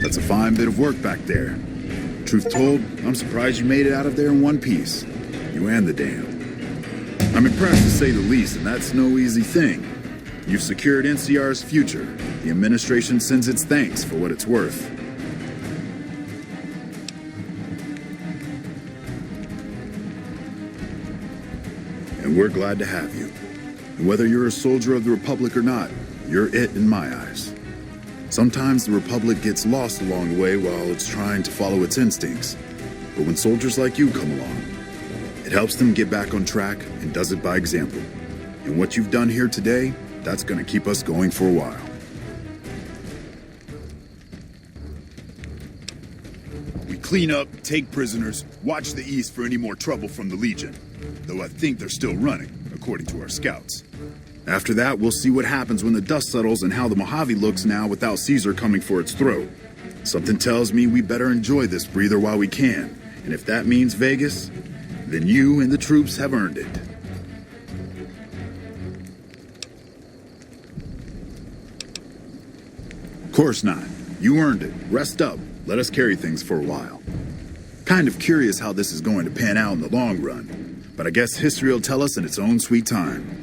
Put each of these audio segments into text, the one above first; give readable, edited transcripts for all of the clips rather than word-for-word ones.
That's a fine bit of work back there. Truth told, I'm surprised you made it out of there in one piece. You and the dam. I'm impressed to say the least, and that's no easy thing. You've secured NCR's future. The administration sends its thanks for what it's worth. And we're glad to have you. And whether you're a soldier of the Republic or not, you're it in my eyes. Sometimes the Republic gets lost along the way while it's trying to follow its instincts. But when soldiers like you come along, it helps them get back on track and does it by example. And what you've done here today, that's going to keep us going for a while. We clean up, take prisoners, watch the east for any more trouble from the Legion. Though I think they're still running, according to our scouts. After that, we'll see what happens when the dust settles and how the Mojave looks now without Caesar coming for its throat. Something tells me we better enjoy this breather while we can. And if that means Vegas, then you and the troops have earned it. Of course not. You earned it. Rest up. Let us carry things for a while. Kind of curious how this is going to pan out in the long run. But I guess history will tell us in its own sweet time.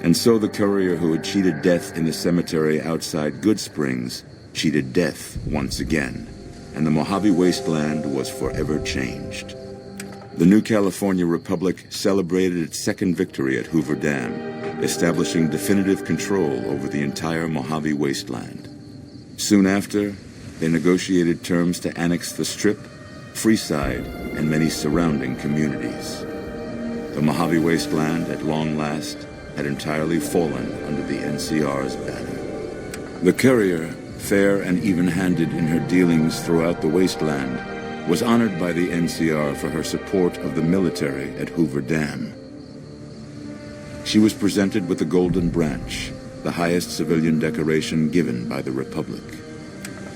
And so the courier who had cheated death in the cemetery outside Goodsprings cheated death once again, and the Mojave Wasteland was forever changed. The new California Republic celebrated its second victory at Hoover Dam, establishing definitive control over the entire Mojave Wasteland. Soon after, they negotiated terms to annex the Strip, Freeside, and many surrounding communities. The Mojave Wasteland, at long last, had entirely fallen under the NCR's banner. The courier, fair and even-handed in her dealings throughout the wasteland, was honored by the NCR for her support of the military at Hoover Dam. She was presented with the Golden Branch, the highest civilian decoration given by the Republic.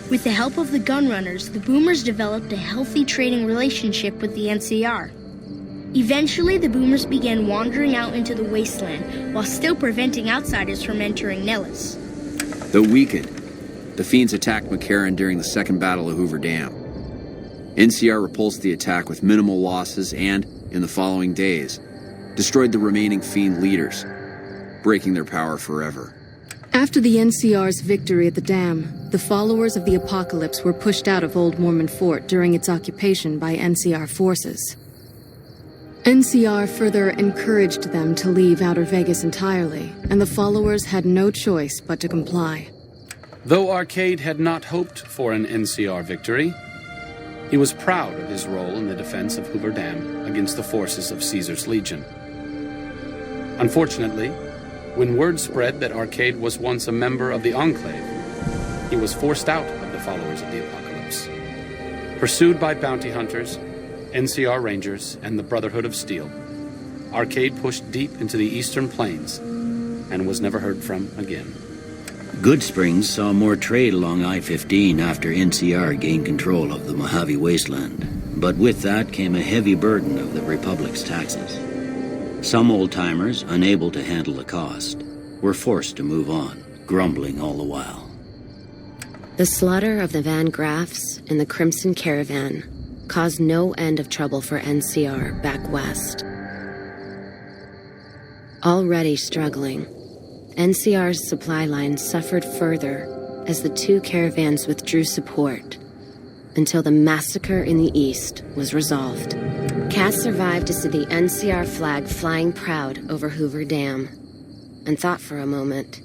With the help of the Gunrunners, the Boomers developed a healthy trading relationship with the NCR. Eventually, the Boomers began wandering out into the wasteland while still preventing outsiders from entering Nellis. Though weakened, the Fiends attacked McCarran during the Second Battle of Hoover Dam. NCR repulsed the attack with minimal losses and, in the following days, destroyed the remaining Fiend leaders, breaking their power forever. After the NCR's victory at the dam, the followers of the Apocalypse were pushed out of Old Mormon Fort during its occupation by NCR forces. NCR further encouraged them to leave Outer Vegas entirely, and the followers had no choice but to comply. Though Arcade had not hoped for an NCR victory, he was proud of his role in the defense of Hoover Dam against the forces of Caesar's Legion. Unfortunately, when word spread that Arcade was once a member of the Enclave, he was forced out of the followers of the Apocalypse. Pursued by bounty hunters, NCR Rangers, and the Brotherhood of Steel, Arcade pushed deep into the eastern plains and was never heard from again. Goodsprings saw more trade along I-15 after NCR gained control of the Mojave Wasteland, but with that came a heavy burden of the Republic's taxes. Some old-timers, unable to handle the cost, were forced to move on, grumbling all the while. The slaughter of the Van Graffs and the Crimson Caravan caused no end of trouble for NCR back west. Already struggling, NCR's supply line suffered further as the two caravans withdrew support until the massacre in the east was resolved. Cass survived to see the NCR flag flying proud over Hoover Dam and thought for a moment,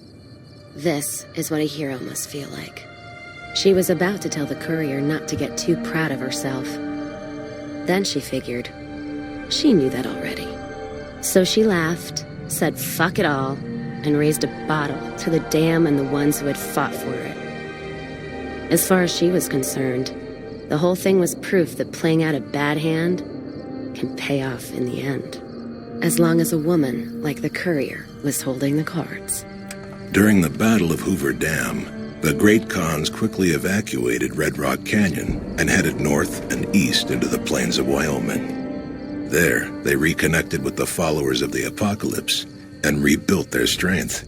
this is what a hero must feel like. She was about to tell the courier not to get too proud of herself. Then she figured, she knew that already. So she laughed, said fuck it all, and raised a bottle to the dam and the ones who had fought for it. As far as she was concerned, the whole thing was proof that playing out a bad hand can pay off in the end, as long as a woman like the courier was holding the cards. During the Battle of Hoover Dam, The Great Khans quickly evacuated Red Rock Canyon and headed north and east into the plains of Wyoming. There, they reconnected with the followers of the Apocalypse and rebuilt their strength.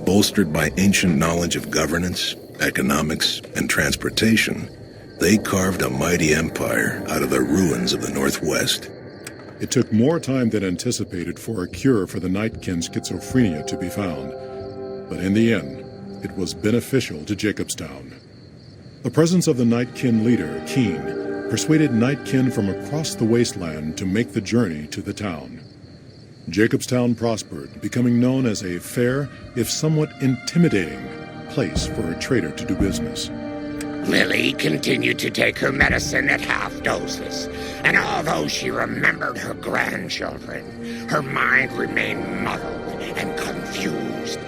Bolstered by ancient knowledge of governance, economics, and transportation, they carved a mighty empire out of the ruins of the Northwest. It took more time than anticipated for a cure for the Nightkin schizophrenia to be found, but in the end, it was beneficial to Jacobstown. The presence of the Nightkin leader, Keen, persuaded Nightkin from across the wasteland to make the journey to the town. Jacobstown prospered, becoming known as a fair, if somewhat intimidating, place for a trader to do business. Lily continued to take her medicine at half doses, and although she remembered her grandchildren, her mind remained muddled and confused.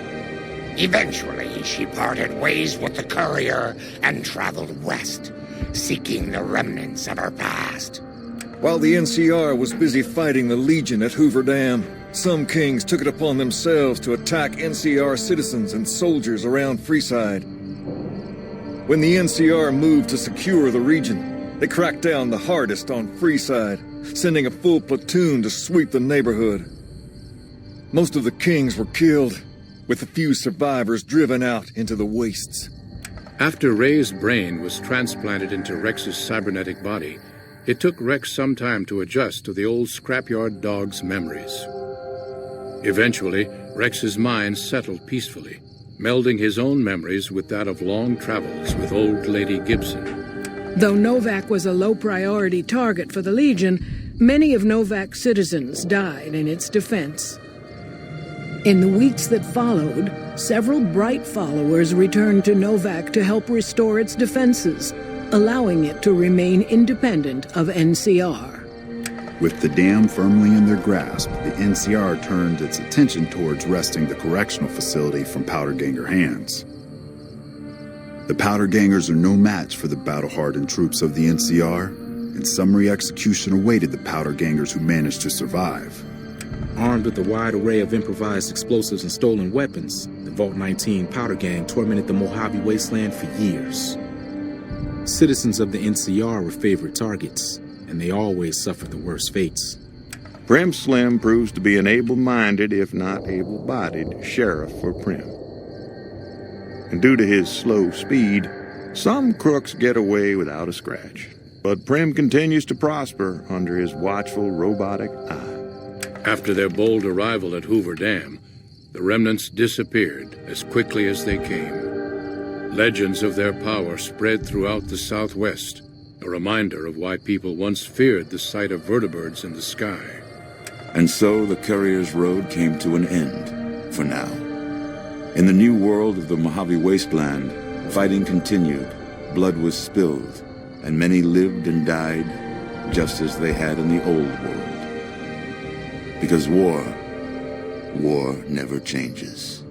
Eventually, she parted ways with the courier and traveled west, seeking the remnants of her past. While the NCR was busy fighting the Legion at Hoover Dam, some kings took it upon themselves to attack NCR citizens and soldiers around Freeside. When the NCR moved to secure the region, they cracked down the hardest on Freeside, sending a full platoon to sweep the neighborhood. Most of the kings were killed, with a few survivors driven out into the wastes. After Ray's brain was transplanted into Rex's cybernetic body, it took Rex some time to adjust to the old scrapyard dog's memories. Eventually, Rex's mind settled peacefully, melding his own memories with that of long travels with old Lady Gibson. Though Novak was a low-priority target for the Legion, many of Novak's citizens died in its defense. In the weeks that followed, several Bright followers returned to Novak to help restore its defenses, allowing it to remain independent of NCR. With the dam firmly in their grasp, the NCR turned its attention towards wresting the correctional facility from Powderganger hands. The Powdergangers are no match for the battle-hardened troops of the NCR, and summary execution awaited the Powdergangers who managed to survive. Armed with a wide array of improvised explosives and stolen weapons, the Vault 19 Powder Gang tormented the Mojave Wasteland for years. Citizens of the NCR were favorite targets, and they always suffered the worst fates. Prim Slim proves to be an able-minded, if not able-bodied, sheriff for Prim. And due to his slow speed, some crooks get away without a scratch. But Prim continues to prosper under his watchful robotic eye. After their bold arrival at Hoover Dam, the remnants disappeared as quickly as they came. Legends of their power spread throughout the Southwest, a reminder of why people once feared the sight of vertibirds in the sky. And so the Courier's Road came to an end, for now. In the new world of the Mojave Wasteland, fighting continued, blood was spilled, and many lived and died just as they had in the old world. Because war never changes.